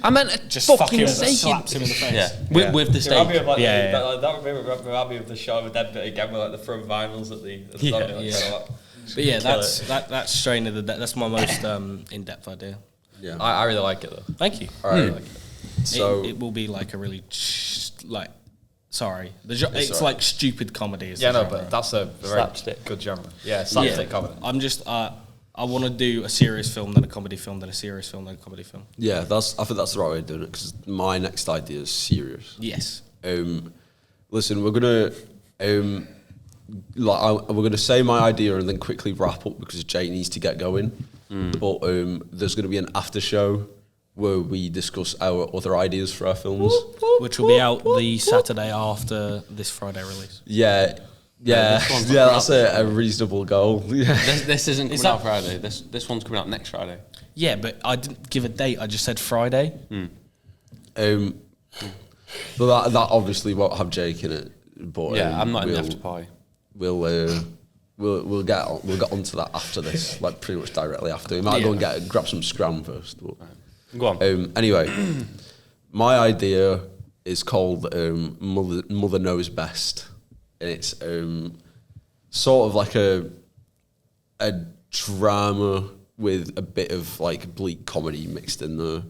I meant a Just fucking fucking steak. slaps him in the face. Yeah. With the steak. That remind me of the Shaun of the Dead bit again, where like the throwing vinyls at the zombie. Like, But yeah, that's Strain of the Dead. That's my most in-depth idea. Yeah. I really like it though. Thank you. All right. So it will be like a really like. Sorry, it's like stupid comedy. Yeah, no, but that's a very Slapstick. good genre. Yeah, slapstick comedy. I'm just I want to do a serious film, then a comedy film, then a serious film, then a comedy film. yeah, I think that's the right way of doing it because my next idea is serious. Yes. Listen, we're gonna we're gonna say my idea and then quickly wrap up because Jay needs to get going. But there's gonna be an after show where we discuss our other ideas for our films. Which will be out the Saturday after this Friday release. Yeah, that's a reasonable goal. Yeah. This isn't coming out Friday. This one's coming out next Friday. Yeah, but I didn't give a date. I just said Friday. But that obviously won't have Jake in it. But I'm not in the after party. We'll get onto that after this, like pretty much directly after. We might go and grab some scram first. But. Go on. Anyway, my idea is called Mother Knows Best, and it's sort of like a drama with a bit of like bleak comedy mixed in there,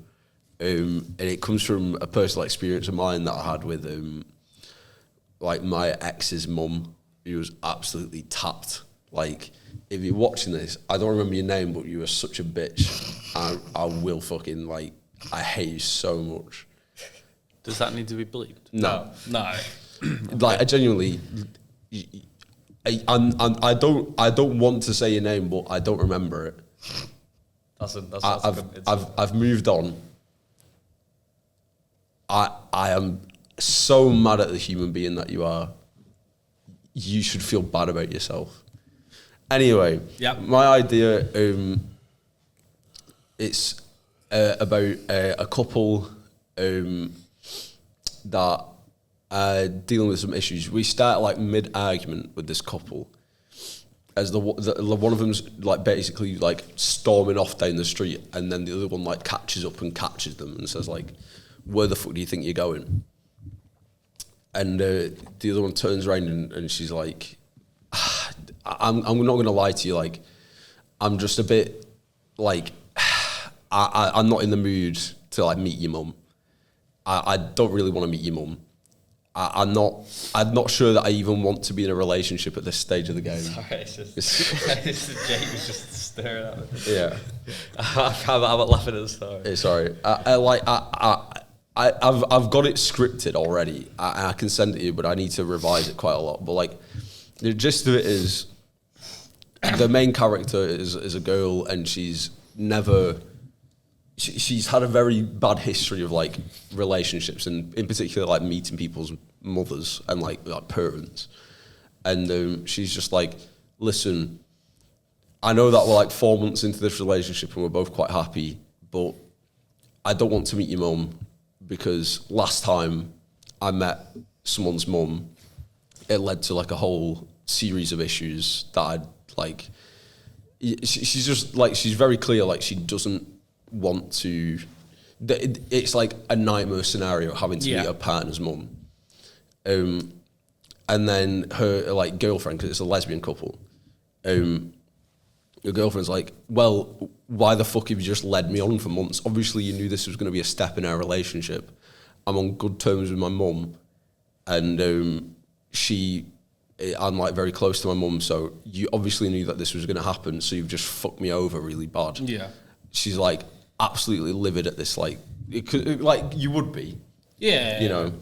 and it comes from a personal experience of mine that I had with like my ex's mum, who was absolutely tapped. Like, if you're watching this, I don't remember your name, but you were such a bitch. I will fucking, like, I hate you so much. Does that need to be bleeped? No. No. Like, I genuinely, I don't want to say your name, but I don't remember it. I've moved on. I am so mad at the human being that you are. You should feel bad about yourself. Anyway, my idea, it's about a couple that are dealing with some issues. We start like mid-argument with this couple, as the one of them's like basically like storming off down the street, and then the other one like catches up and catches them and says like, "Where the fuck do you think you're going?" And the other one turns around and she's like, I'm not going to lie to you, like, I'm just a bit, like, I'm not in the mood to, like, meet your mum. I don't really want to meet your mum. I'm not sure that I even want to be in a relationship at this stage of the game. Sorry, it's just Jake was just staring at me. Yeah. I'm not laughing at the story. It's alright. I've got it scripted already. I can send it to you, but I need to revise it quite a lot. But, like, the gist of it is, the main character is a girl, and she's had a very bad history of like relationships, and in particular like meeting people's mothers and like parents. And she's just like, listen, I know that we're like 4 months into this relationship and we're both quite happy, but I don't want to meet your mum because last time I met someone's mum, it led to like a whole series of issues that I'd like. She's just like, she's very clear, like she doesn't want to. It's like a nightmare scenario having to meet her partner's mum. And then her like girlfriend, because it's a lesbian couple, her girlfriend's like, well, why the fuck have you just led me on for months? Obviously you knew this was going to be a step in our relationship. I'm on good terms with my mum, and she I'm like very close to my mum, so you obviously knew that this was going to happen, so you've just fucked me over really bad. Yeah. She's like absolutely livid at this, like like you would be. Yeah. You know.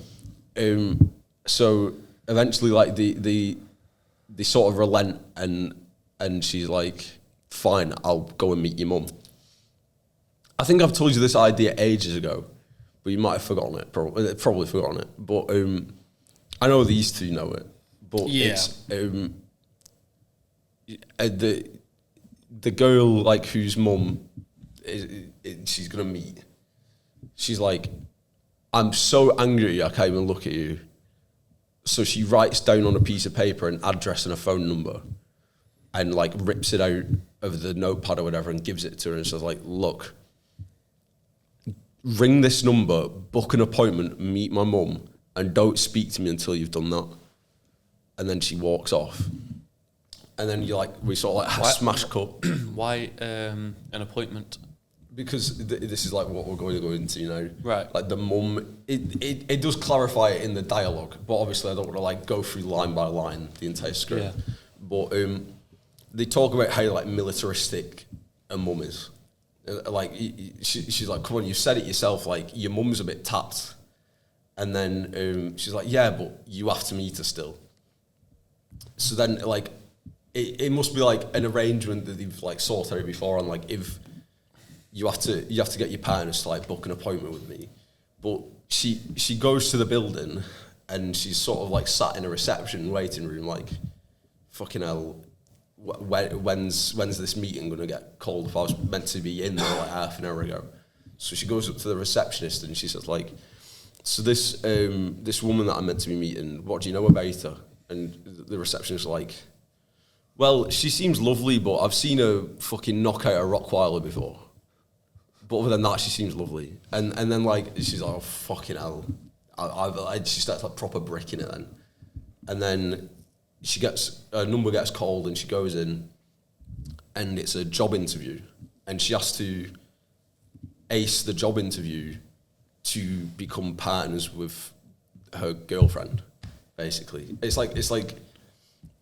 So eventually, like they sort of relent, and she's like, fine, I'll go and meet your mum. I think I've told you this idea ages ago, but you might have forgotten it, probably forgotten it. But I know these two know it. But it's the girl like whose mum she's gonna meet. She's like, I'm so angry I can't even look at you. So she writes down on a piece of paper an address and a phone number, and like rips it out of the notepad or whatever and gives it to her and says like, look, ring this number, book an appointment, meet my mum, and don't speak to me until you've done that. And then she walks off. And then we sort of like smash cut. Why an appointment? Because this is like what we're going to go into now. Right. Like the mum, it does clarify it in the dialogue, but obviously I don't want to like go through line by line the entire script. Yeah. But they talk about how like militaristic a mum is. Like she's like, come on, you said it yourself. Like your mum's a bit tapped. And then she's like, yeah, but you have to meet her still. So then, like, it must be like an arrangement that they've like sorted out before. And like, if you have to get your parents to like book an appointment with me. But she goes to the building, and she's sort of like sat in a reception waiting room, like, fucking hell. When's this meeting gonna get called? If I was meant to be in there like half an hour ago. So she goes up to the receptionist and she says like, so this woman that I'm meant to be meeting, what do you know about her? And the receptionist is like, well, she seems lovely, but I've seen her fucking knock out a Rottweiler before. But other than that, she seems lovely. And then like she's like, oh fucking hell, she starts like proper bricking it then, and then a number gets called and she goes in, and it's a job interview, and she has to ace the job interview to become partners with her girlfriend. Basically, it's like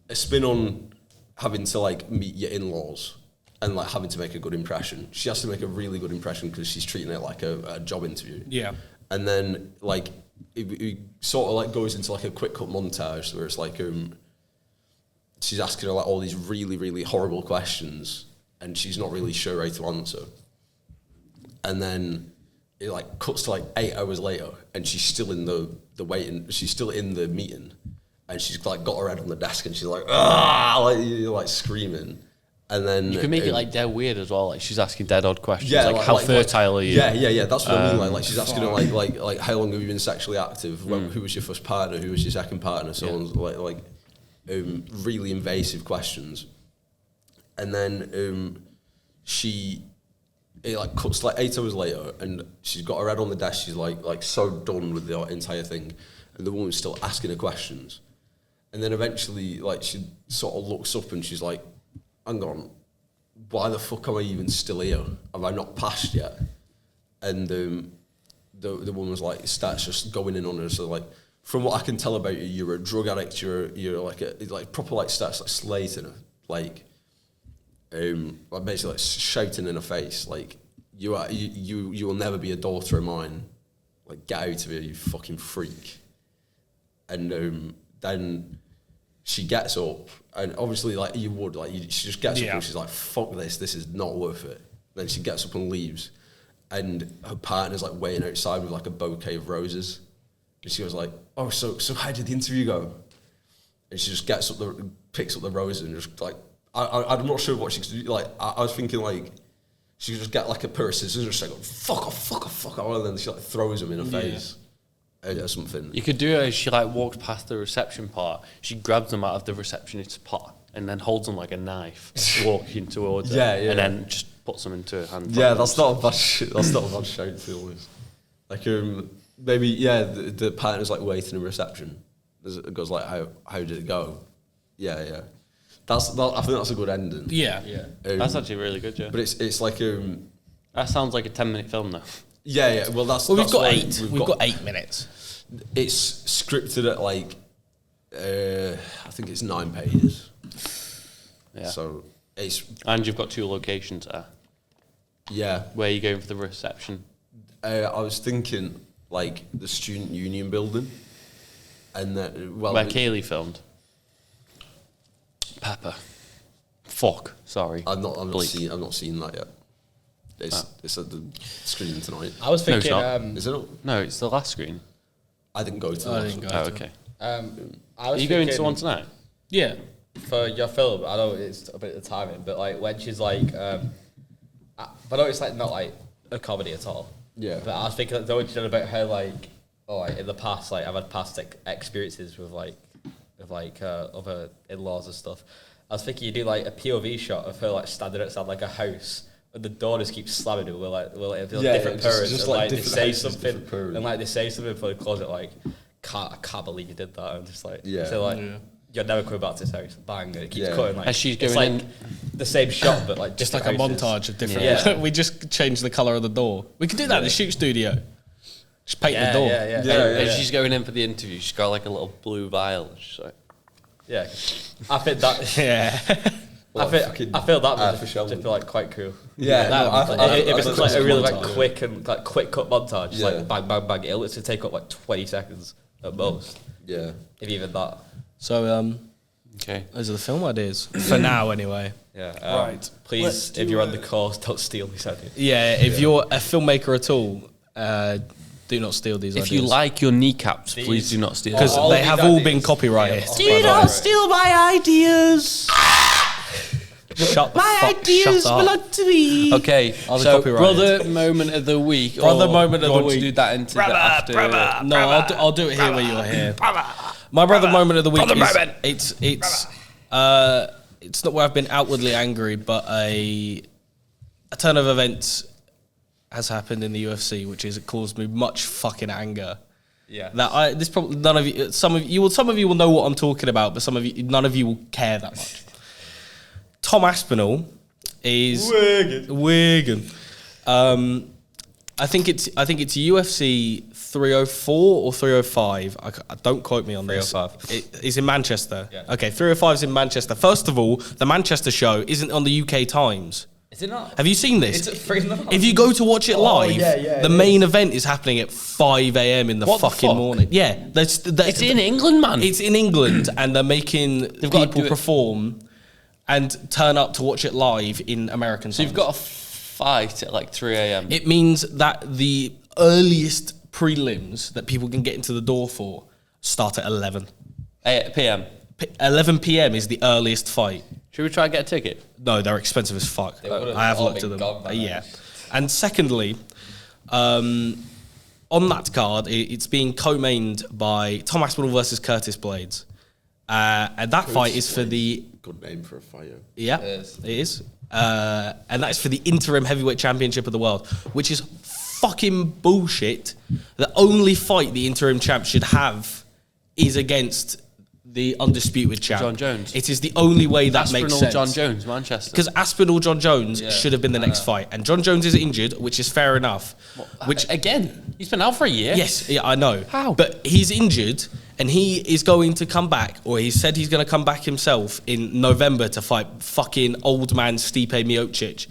a spin on having to like meet your in-laws and like having to make a good impression. She has to make a really good impression because she's treating it like a job interview. Yeah. And then like it sort of like goes into like a quick cut montage where it's like she's asking her like all these really, really horrible questions and she's not really sure how to answer. And then it like cuts to like 8 hours later and she's still in the waiting, she's still in the meeting, and she's like got her head on the desk and she's like, ah, like you're like screaming. And then you can make it like dead weird as well. Like she's asking dead odd questions. Yeah, like how fertile are you? Yeah. That's what I mean. Like she's asking her like how long have you been sexually active? Who was your first partner? Who was your second partner? So on, like really invasive questions. And then it like cuts like 8 hours later, and she's got her head on the desk. She's like so done with the entire thing, and the woman's still asking her questions. And then eventually, like she sort of looks up and she's like, hang on, why the fuck am I even still here? Have I not passed yet? And the woman's like starts just going in on her. So like, from what I can tell about you, you're a drug addict. You're like proper like starts like slating her, like basically like shouting in her face, like you will never be a daughter of mine. Like get out of here, you fucking freak. And then she gets up, and obviously, like you would, like she just gets up and she's like, "Fuck this! This is not worth it." Then she gets up and leaves, and her partner's like waiting outside with like a bouquet of roses, and she was like, "Oh, so how did the interview go?" And she just picks up the roses and just like, I'm not sure what she could do. Like I was thinking like she could just get like a pair of scissors and just like fuck off, and then she like throws them in her face. Or something. You could do it as she like walks past the reception part. She grabs them out of the receptionist's pot and then holds them like a knife, walking towards her, and then just puts them into her hand. Yeah, that's not a bad that's not a bad shout to be honest. Like maybe the partner's like waiting in reception. It goes like how did it go? Yeah. I think that's a good ending. Yeah. That's actually really good, yeah. But it's like that sounds like a 10-minute film though. Yeah. Well, we've got 8. We've got 8 minutes. It's scripted at like I think it's 9 pages. Yeah. So it's And you've got 2 locations there. yeah. Where are you going for the reception? I was thinking like the student union building, and then Where Kaylee filmed. Pepper. Fuck. Sorry. I've not Bleep. seen that yet. It's at the screen tonight. I was No, it's thinking. not. Is it? Not? No, it's the last screen. I didn't go to. I that. didn't go. Oh, okay. I Are was you going to thinking one tonight? Yeah. for your film. I know it's a bit of timing, but like when she's like, but I know it's like not like a comedy at all. Yeah. But I was thinking like, the one she did about her like, in the past, like I've had past experiences with other in-laws and stuff. I was thinking you do like a POV shot of her like standing outside like a house, and the door just keeps slamming with different purrs, just and like like they different say houses, something, different purrs. and like they say something before they close it, like, I can't believe you did that. I'm just like, Yeah. so like, you're never coming back to this house. Bang, and it keeps Yeah. cutting like, As she's it's going like in- the same shot, but like Just like a different houses. montage of different. Yeah. We just changed the color of the door. We could do that in the shoot studio. Just paint Yeah, the door. yeah, yeah, Yeah, As yeah. she's going in for the interview, she's got like a little blue vial. She's like, yeah. I think that. Yeah. I feel that would for just Sheldon. feel like quite cool. Yeah, That no, would be I- If it's I- just like a really like montage. quick and like quick cut montage, just Yeah. like bang bang bang, it'll literally take up like 20 seconds at most, yeah. if even that. So okay. those are the film ideas for now, anyway. Yeah. Right. Right. Please, if you're on the course, don't steal these ideas. Yeah. If you're a filmmaker at all, do not steal these If ideas. you like your kneecaps, These- please do not steal because them. All they these have all ideas. been copyrighted. Yeah, copyrighted. steal my ideas. Shut the fuck. Shut up. to me. Okay, Are they so copyrighted? brother moment of the week. Brother or moment of do you the want week. to do that into the after. No, I'll do it here where you're here. My brother moment of the week is it's not where I've been outwardly angry, but a turn of events has happened in the UFC, which has caused me much fucking anger. Yeah. That this probably none of you, some of you will know what I'm talking about, but none of you will care that much. Tom Aspinall is Wigan. I think it's UFC 304 or 305. Don't quote me on this. 305. It's in Manchester. Yeah. Okay, 305 is in Manchester. First of all, the Manchester show isn't on the UK Times. Is it not? Have you seen this? It's at 3:30. If you go to watch it live, yeah, the main event is happening at 5 a.m. in the What the fucking fuck? morning. Yeah, It's in England, man. It's in England, and they're making got to people do it. perform and turn up to watch it live in American So times. you've got a fight at like 3 a.m. It means that the earliest prelims that people can get into the door for start at 11. 8 p.m. 11 p.m. is the earliest fight. Should we try and get a ticket? No, they're expensive as fuck. They would've I have all looked at been them. gone by now. Yeah. And secondly, on that card, it's being co-mained by Tom Aspinall versus Curtis Blades. And that fight is for the... Good name for a fighter. Yeah, It it is. And that is for the interim heavyweight championship of the world, which is fucking bullshit. The only fight the interim champ should have is against the undisputed champ. John Jones. It is the only way that makes Aspinall, sense. John Jones, Manchester. Because Aspinall, John Jones Yeah, should have been the next fight. And John Jones is injured, which is fair enough. Which again, he's been out for a year. Yes, yeah, I know. How? But he's injured, and he is going to come back, or he said he's going to come back himself in November to fight fucking old man Stipe Miocic.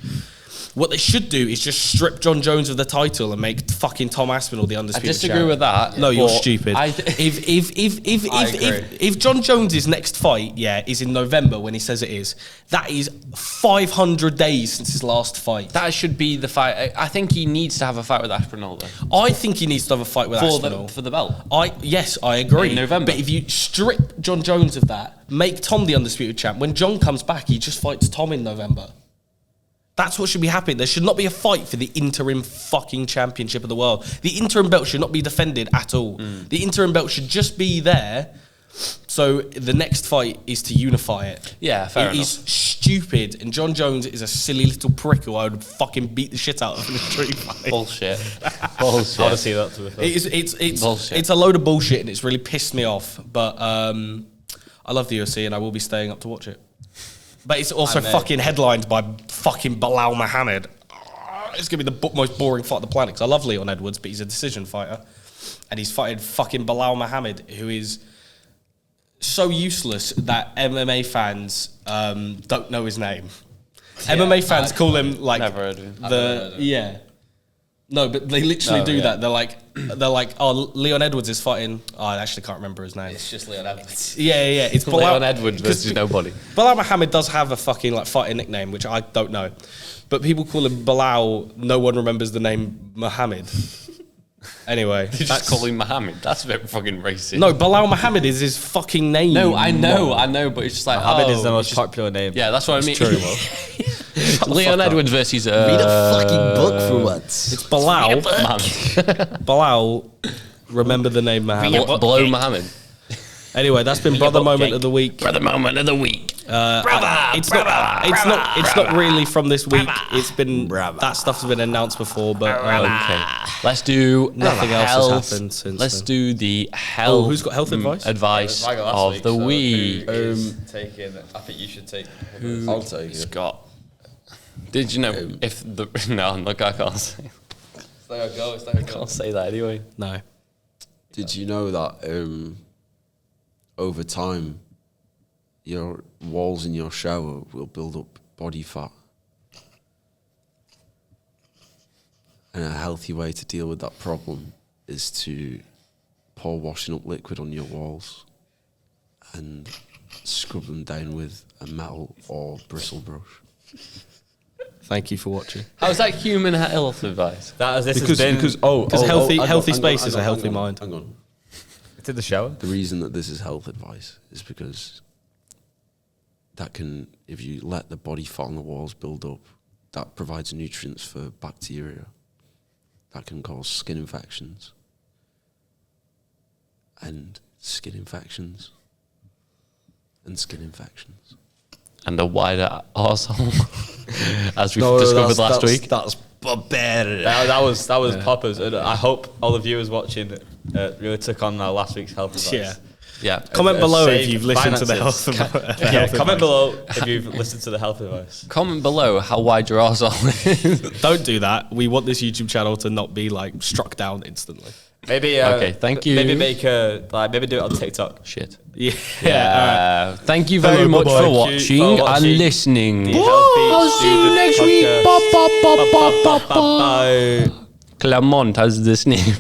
What they should do is just strip John Jones of the title and make fucking Tom Aspinall the I undisputed disagree champ. with that. No, you're but stupid. I If John Jones's next fight, is in November when he says it is, that is 500 days since his last fight. that should be the fight. I think he needs to have a fight with Aspinall though. I think he needs to have a fight with Aspinall. For the belt. Yes, I agree. In November. But if you strip John Jones of that, make Tom the undisputed champ. When John comes back, he just fights Tom in November. That's what should be happening. There should not be a fight for the interim fucking championship of the world. The interim belt should not be defended at all. The interim belt should just be there. So the next fight is to unify it. Yeah, fair It is stupid, and John Jones is a silly little prick who I would fucking beat the shit out of in a street fight. Bullshit. I want to see that to be fair. Bullshit. It's a load of bullshit, and it's really pissed me off. But I love the UFC, and I will be staying up to watch it. But it's also fucking headlined by fucking Bilal Muhammad. It's gonna be the most boring fight on the planet. Because I love Leon Edwards, but he's a decision fighter, and he's fighting fucking Bilal Muhammad, who is so useless that MMA fans don't know his name. MMA fans call him like Never heard of him. No, but they literally No, do yeah. that. They're like, oh, Leon Edwards is fighting. Oh, I actually can't remember his name. It's just Leon Edwards. Yeah. It's Leon Edwards versus 'cause nobody. Bilal Muhammad does have a fucking like fighting nickname, which I don't know. But people call him Bilal. No one remembers the name Muhammad. Anyway, They just call him Mohammed. That's a bit fucking racist. no, Bilal Muhammad is his fucking name. No, I know, but it's just like Mohammed is the it's most just- popular name. Yeah, that's what I mean. true. Leon Edwards versus Read a fucking book for once. It's Bilal. Mohammed. Bilal. Remember the name Muhammad. Blow Mohammed. Anyway, that's been brother moment of the week. Brother moment of the week. It's not really from this week. It's been that stuff's been announced before, but Okay, let's do Nothing else has health. happened since Let's then. do the health. who's got health advice? Advice I got last of week, the so week. who is taking? I think you should take. I'll take it. Scott. Did you know if the no? Look, I can't say. Let her go. Let her go. Can't say that anyway. No. Did you know that over time, your walls in your shower will build up body fat? And a healthy way to deal with that problem is to pour washing up liquid on your walls and scrub them down with a metal or bristle brush. Thank you for watching. How's that human health advice? This has Because been healthy hang healthy on, space hang is on, a healthy hang on, mind. Hang on. it's in the shower. The reason that this is health advice is because that can, if you let the body fat on the walls build up, that provides nutrients for bacteria that can cause skin infections. And skin infections. And skin infections. And a wider arsehole, as we discovered last week. That's barbaric. That was poppers, and I hope all the viewers watching really took on last week's health advice. Yeah. Yeah. Comment below if save you've listened to the finances. health advice. Yeah, comment below if you've listened to the health advice. Comment below how wide your arsehole is. Don't do that. We want this YouTube channel to not be like struck down instantly. Maybe Okay, thank you. Maybe make maybe do it on TikTok. Shit. Yeah. Yeah. Thank you very much bye-bye. for Thank you watching for and watching listening. The Healthy I'll see you Student next week. Podcast. Bye, bye, bye, bye, bye. Bye. Clermont has this name.